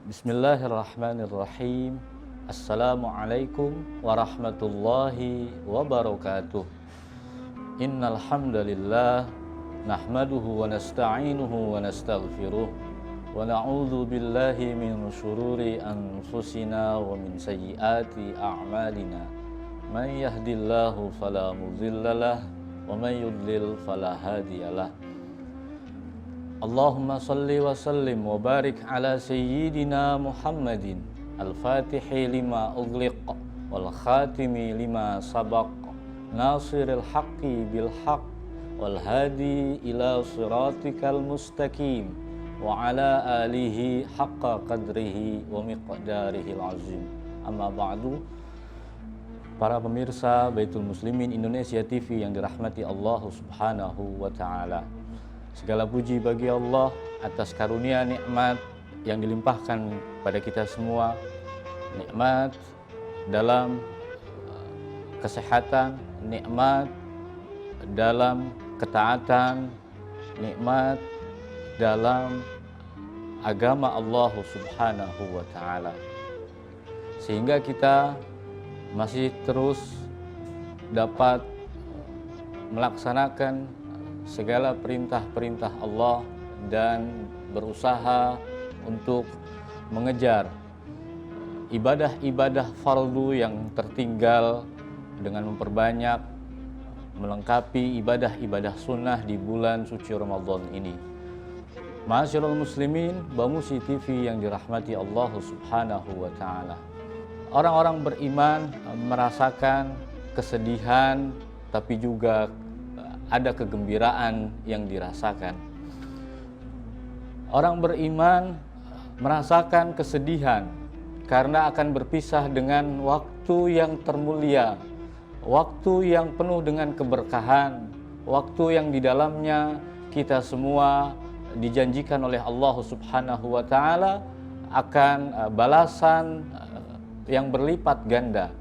Bismillahirrahmanirrahim. Assalamualaikum warahmatullahi wabarakatuh. Innal hamdalillah nahmaduhu wa nasta'inuhu wa nastaghfiruh wa na'udzu billahi min shururi anfusina wa min sayyiati a'malina. Man yahdihillahu fala mudhillalah wa man yudlil fala hadiyalah. Allahumma salli wa sallim wa barik ala sayyidina Muhammadin al-fatihi lima ughliq wal khatimi lima sabaq nasiril haqqi bil haqq wal hadi ila siratikal mustaqim wa ala alihi haqqa qadrihi wa miqdarihil azim. Amma ba'du. Para pemirsa Baitul Muslimin Indonesia TV yang dirahmati Allah Subhanahu wa taala. Segala puji bagi Allah atas karunia nikmat yang dilimpahkan pada kita semua. Nikmat dalam kesehatan, nikmat dalam ketaatan, nikmat dalam agama Allah Subhanahu wa taala. Sehingga kita masih terus dapat melaksanakan segala perintah-perintah Allah dan berusaha untuk mengejar ibadah-ibadah fardu yang tertinggal dengan memperbanyak melengkapi ibadah-ibadah sunnah di bulan suci Ramadan ini. Ma'asyiral muslimin, Bamusi TV yang dirahmati Allah Subhanahu wa taala. Orang-orang beriman merasakan kesedihan tapi juga ada kegembiraan yang dirasakan. Orang beriman merasakan kesedihan karena akan berpisah dengan waktu yang termulia, waktu yang penuh dengan keberkahan, waktu yang di dalamnya kita semua dijanjikan oleh Allah Subhanahu wa taala akan balasan yang berlipat ganda.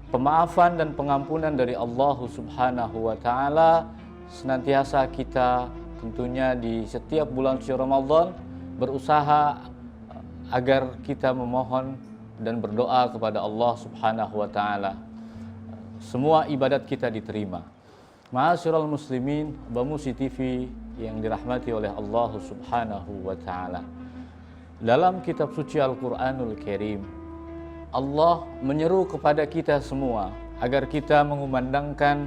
Pemaafan dan pengampunan dari Allah Subhanahu wa taala senantiasa kita tentunya di setiap bulan suci Ramadan berusaha agar kita memohon dan berdoa kepada Allah Subhanahu wa taala. Semua ibadat kita diterima. Ma'asyiral muslimin, Bamusi TV yang dirahmati oleh Allah Subhanahu wa taala. Dalam kitab suci Al-Qur'anul Karim, Allah menyeru kepada kita semua agar kita mengumandangkan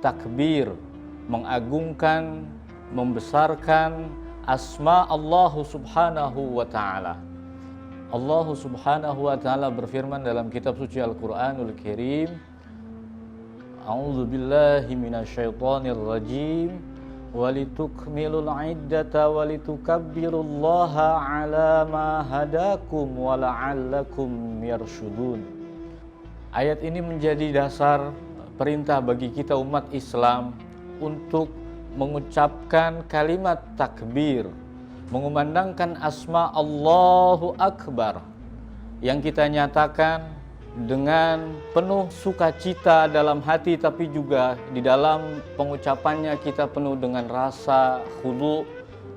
takbir, mengagungkan, membesarkan asma Allah Subhanahu wa taala. Allah Subhanahu wa taala berfirman dalam kitab suci Al-Qur'anul Karim, A'udzu billahi minasyaitonir rajim. Walitukmilul iddata walitukabbirullaha ala ma hadakum wa la'allakum yarshudun. Ayat ini menjadi dasar perintah bagi kita umat Islam untuk mengucapkan kalimat takbir, mengumandangkan asma Allahu Akbar yang kita nyatakan dengan penuh sukacita dalam hati, tapi juga di dalam pengucapannya kita penuh dengan rasa khudu,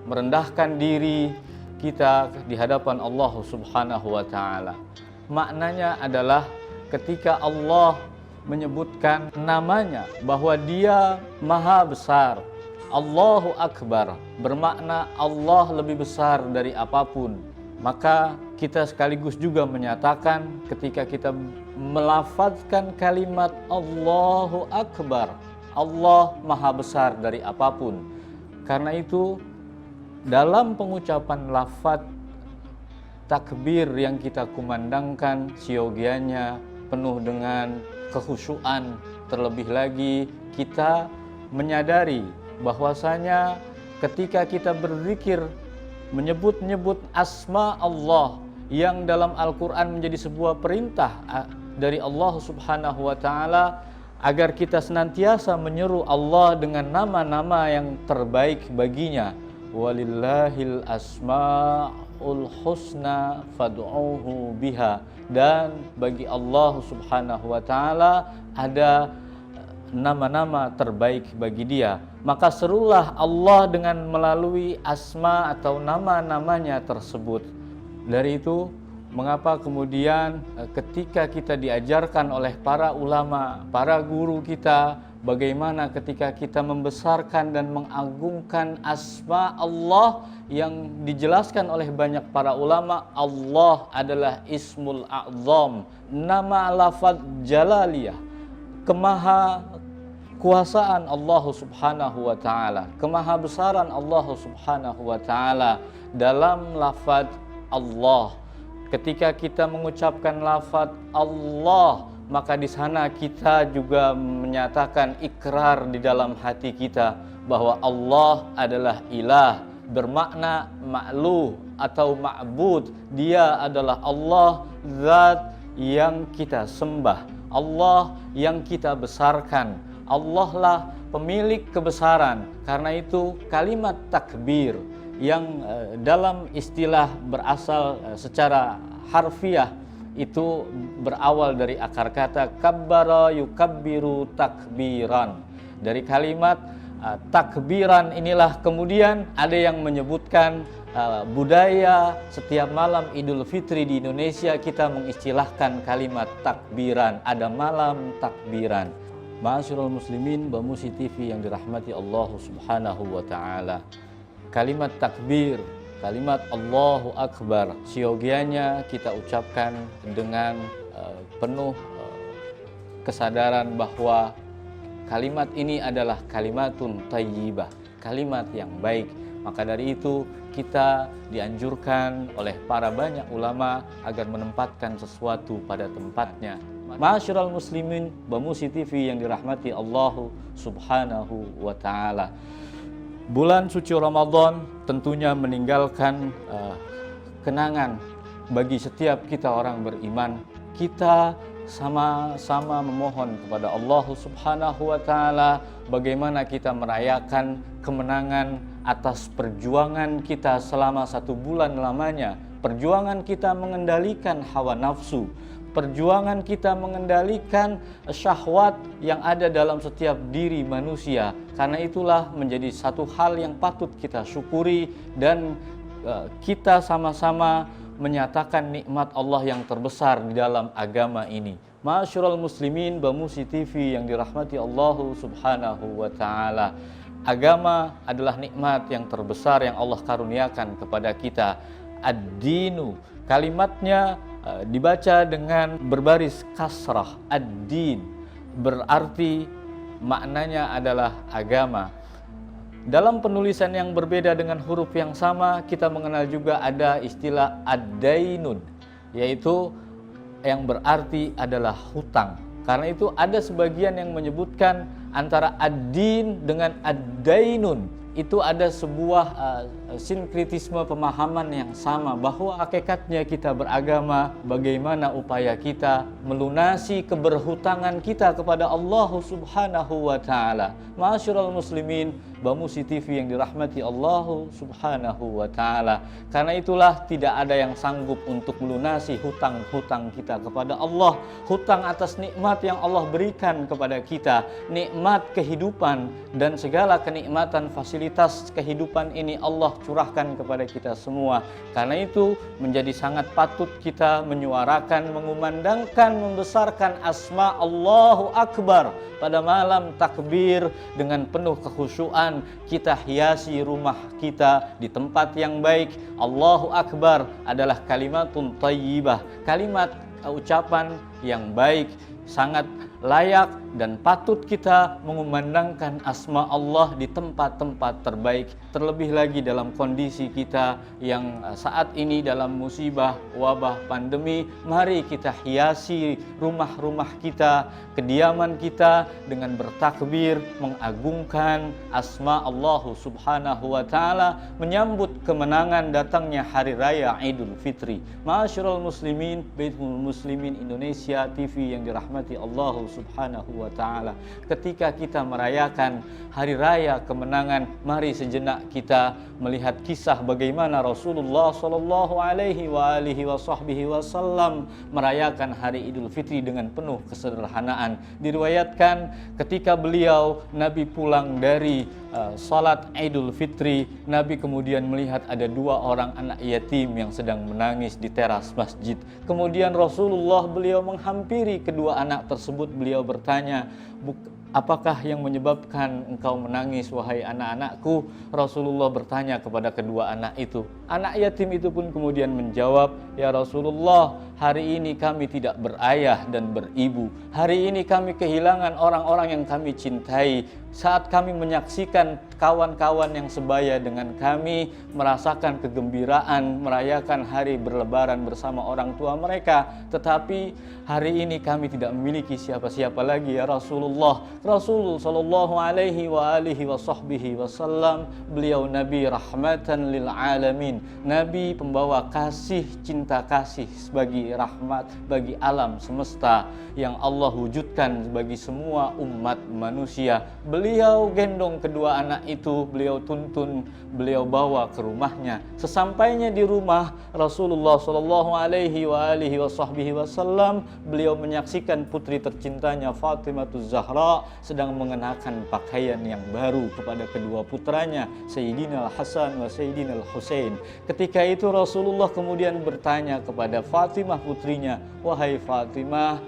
merendahkan diri kita di hadapan Allah Subhanahu wa taala. Maknanya adalah ketika Allah menyebutkan namanya bahwa Dia Maha Besar, Allahu Akbar, bermakna Allah lebih besar dari apapun. Maka kita sekaligus juga menyatakan ketika kita melafazkan kalimat Allahu Akbar, Allah Maha Besar dari apapun. Karena itu dalam pengucapan lafaz takbir yang kita kumandangkan siogianya penuh dengan kekhusyuan, terlebih lagi kita menyadari bahwasanya ketika kita berzikir menyebut-nyebut asma Allah yang dalam Al-Quran menjadi sebuah perintah dari Allah Subhanahu wa taala agar kita senantiasa menyeru Allah dengan nama-nama yang terbaik baginya. Walillahil asmaul husna fad'uhu biha. Dan bagi Allah Subhanahu wa taala ada nama-nama terbaik bagi Dia. Maka serulah Allah dengan melalui asma atau nama-namanya tersebut. Dari itu, mengapa kemudian ketika kita diajarkan oleh para ulama, para guru kita, bagaimana ketika kita membesarkan dan mengagungkan asma Allah yang dijelaskan oleh banyak para ulama, Allah adalah Ismul A'zam, nama lafaz jalaliyah, kemaha kuasaan Allah Subhanahu wa taala, kemahabesaran Allah Subhanahu wa taala dalam lafaz Allah. Ketika kita mengucapkan lafaz Allah, maka di sana kita juga menyatakan ikrar di dalam hati kita bahwa Allah adalah ilah, bermakna ma'luh atau ma'bud. Dia adalah Allah, zat yang kita sembah, Allah yang kita besarkan. Allah lah pemilik kebesaran. Karena itu kalimat takbir yang dalam istilah berasal secara harfiah itu berawal dari akar kata kabbara yukabbiru takbiran. Dari kalimat takbiran inilah kemudian ada yang menyebutkan budaya setiap malam Idul Fitri di Indonesia kita mengistilahkan kalimat takbiran, ada malam takbiran. Ma'asyiral muslimin Bamusi TV yang dirahmati Allah Subhanahu wa taala. Kalimat takbir, kalimat Allahu Akbar, siogianya kita ucapkan dengan penuh kesadaran bahwa kalimat ini adalah kalimatun thayyibah, kalimat yang baik. Maka dari itu kita dianjurkan oleh para banyak ulama agar menempatkan sesuatu pada tempatnya. Ma'asyiral muslimin Bamusi TV yang dirahmati Allah Subhanahu wa taala. Bulan suci Ramadan tentunya meninggalkan kenangan bagi setiap kita orang beriman. Kita sama-sama memohon kepada Allah Subhanahu wa taala bagaimana kita merayakan kemenangan atas perjuangan kita selama 1 bulan lamanya. Perjuangan kita mengendalikan hawa nafsu, perjuangan kita mengendalikan syahwat yang ada dalam setiap diri manusia. Karena itulah menjadi satu hal yang patut kita syukuri dan kita sama-sama menyatakan nikmat Allah yang terbesar di dalam agama ini. Ma'asyiral muslimin Bamusi TV yang dirahmati Allah Subhanahu wa taala. Agama adalah nikmat yang terbesar yang Allah karuniakan kepada kita. Ad-dinu, kalimatnya dibaca dengan berbaris kasrah. Ad-din berarti maknanya adalah agama. Dalam penulisan yang berbeda dengan huruf yang sama, kita mengenal juga ada istilah ad-dainun, yaitu yang berarti adalah hutang. Karena itu ada sebagian yang menyebutkan antara ad-din dengan ad-dainun itu ada sebuah sinkritisme pemahaman yang sama, bahwa hakikatnya kita beragama bagaimana upaya kita melunasi keberhutangan kita kepada Allah Subhanahu wa taala. Ma'asyiral muslimin Bamusi TV yang dirahmati Allah Subhanahu wa taala. Karena itulah tidak ada yang sanggup untuk melunasi hutang-hutang kita kepada Allah, hutang atas nikmat yang Allah berikan kepada kita, nikmat kehidupan dan segala kenikmatan fasilitas kehidupan ini Allah curahkan kepada kita semua. Karena itu menjadi sangat patut kita menyuarakan, mengumandangkan, membesarkan asma Allahu Akbar pada malam takbir dengan penuh kekhusyuan. Kita hiasi rumah kita di tempat yang baik. Allahu Akbar adalah kalimatun thayyibah, kalimat ucapan yang baik, sangat layak dan patut kita mengumandangkan asma Allah di tempat-tempat terbaik. Terlebih lagi dalam kondisi kita yang saat ini dalam musibah wabah pandemi, mari kita hiasi rumah-rumah kita, kediaman kita dengan bertakbir, mengagungkan asma Allah Subhanahu wa taala menyambut kemenangan datangnya hari raya Idul Fitri. Ma'asyiral muslimin Baitul Muslimin Indonesia TV yang dirahmati Allah Subhanahu wa taala. Ketika kita merayakan hari raya kemenangan, mari sejenak kita melihat kisah bagaimana Rasulullah sallallahu alaihi wasallam merayakan hari Idul Fitri dengan penuh kesederhanaan. Diriwayatkan ketika beliau Nabi pulang dari salat Idul Fitri, Nabi kemudian melihat ada 2 orang anak yatim yang sedang menangis di teras masjid. Kemudian Rasulullah beliau menghampiri kedua anak tersebut, beliau bertanya, apakah yang menyebabkan engkau menangis wahai anak-anakku? Rasulullah bertanya kepada kedua anak itu. Anak yatim itu pun kemudian menjawab, ya Rasulullah, hari ini kami tidak berayah dan beribu. Hari ini kami kehilangan orang-orang yang kami cintai. Saat kami menyaksikan kawan-kawan yang sebaya dengan kami merasakan kegembiraan, merayakan hari berlebaran bersama orang tua mereka. Tetapi hari ini kami tidak memiliki siapa-siapa lagi ya Rasulullah. Rasulullah sallallahu alaihi wa alihi wa sahbihi wasallam, beliau Nabi rahmatan lil alamin. Nabi pembawa kasih, cinta kasih bagi rahmat, bagi alam semesta yang Allah wujudkan bagi semua umat manusia. Beliau gendong kedua anak itu, beliau tuntun, beliau bawa ke rumahnya. Sesampainya di rumah Rasulullah sallallahu alaihi wa alihi wasallam, beliau menyaksikan putri tercintanya Fatimah Zahra sedang mengenakan pakaian yang baru kepada kedua putranya, Sayyidina Al-Hasan wa Sayyidina Al-Husain. Ketika itu Rasulullah kemudian bertanya kepada Fatimah putrinya, wahai Fatimah,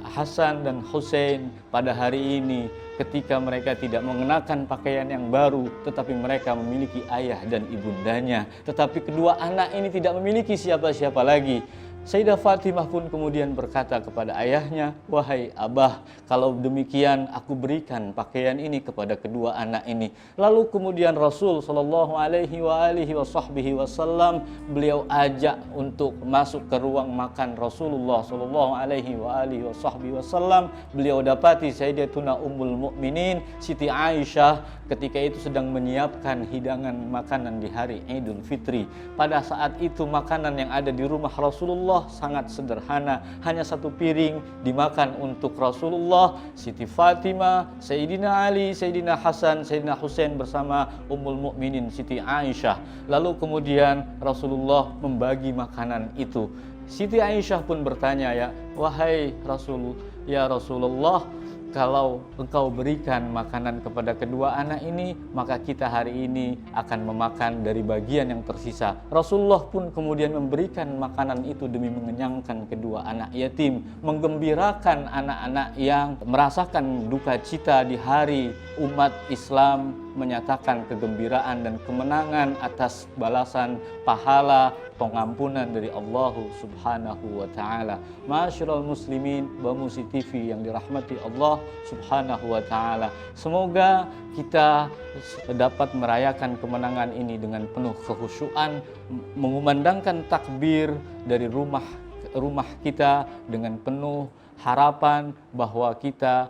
Hasan dan Husain pada hari ini ketika mereka tidak mengenakan pakaian yang baru, tetapi mereka memiliki ayah dan ibundanya, tetapi kedua anak ini tidak memiliki siapa-siapa lagi. Sayyidah Fatimah pun kemudian berkata kepada ayahnya, wahai abah, kalau demikian aku berikan pakaian ini kepada kedua anak ini. Lalu kemudian Rasul sallallahu alaihi wasallam beliau ajak untuk masuk ke ruang makan Rasulullah sallallahu alaihi wasallam. Beliau dapati Sayyidatuna Ummul Mukminin Siti Aisyah ketika itu sedang menyiapkan hidangan makanan di hari Idul Fitri. Pada saat itu makanan yang ada di rumah Rasulullah sangat sederhana, hanya satu piring dimakan untuk Rasulullah, Siti Fatimah, Sayyidina Ali, Sayyidina Hasan, Sayyidina Husain bersama Ummul Mukminin Siti Aisyah. Lalu kemudian Rasulullah membagi makanan itu. Siti Aisyah pun bertanya, ya wahai Rasulullah, kalau engkau berikan makanan kepada kedua anak ini, maka kita hari ini akan memakan dari bagian yang tersisa. Rasulullah pun kemudian memberikan makanan itu demi mengenyangkan kedua anak yatim, menggembirakan anak-anak yang merasakan duka cita di hari umat Islam menyatakan kegembiraan dan kemenangan atas balasan pahala pengampunan dari Allah Subhanahu wa taala. Ma'asyiral muslimin wa Musi TV yang dirahmati Allah Subhanahu wa taala. Semoga kita dapat merayakan kemenangan ini dengan penuh kekhusyuan, mengumandangkan takbir dari rumah kita dengan penuh harapan bahwa kita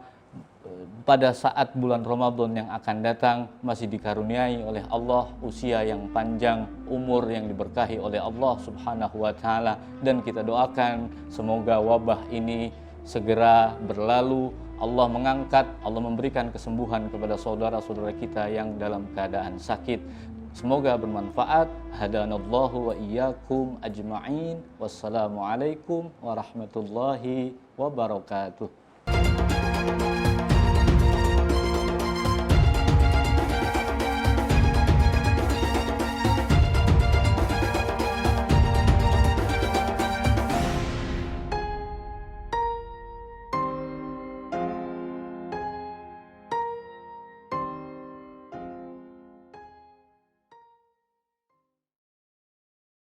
pada saat bulan Ramadan yang akan datang masih dikaruniai oleh Allah usia yang panjang, umur yang diberkahi oleh Allah Subhanahu wa taala, dan kita doakan semoga wabah ini segera berlalu. Allah mengangkat, Allah memberikan kesembuhan kepada saudara-saudara kita yang dalam keadaan sakit. Semoga bermanfaat. Hadanallahu wa iyyakum ajma'in. Wassalamualaikum warahmatullahi wabarakatuh.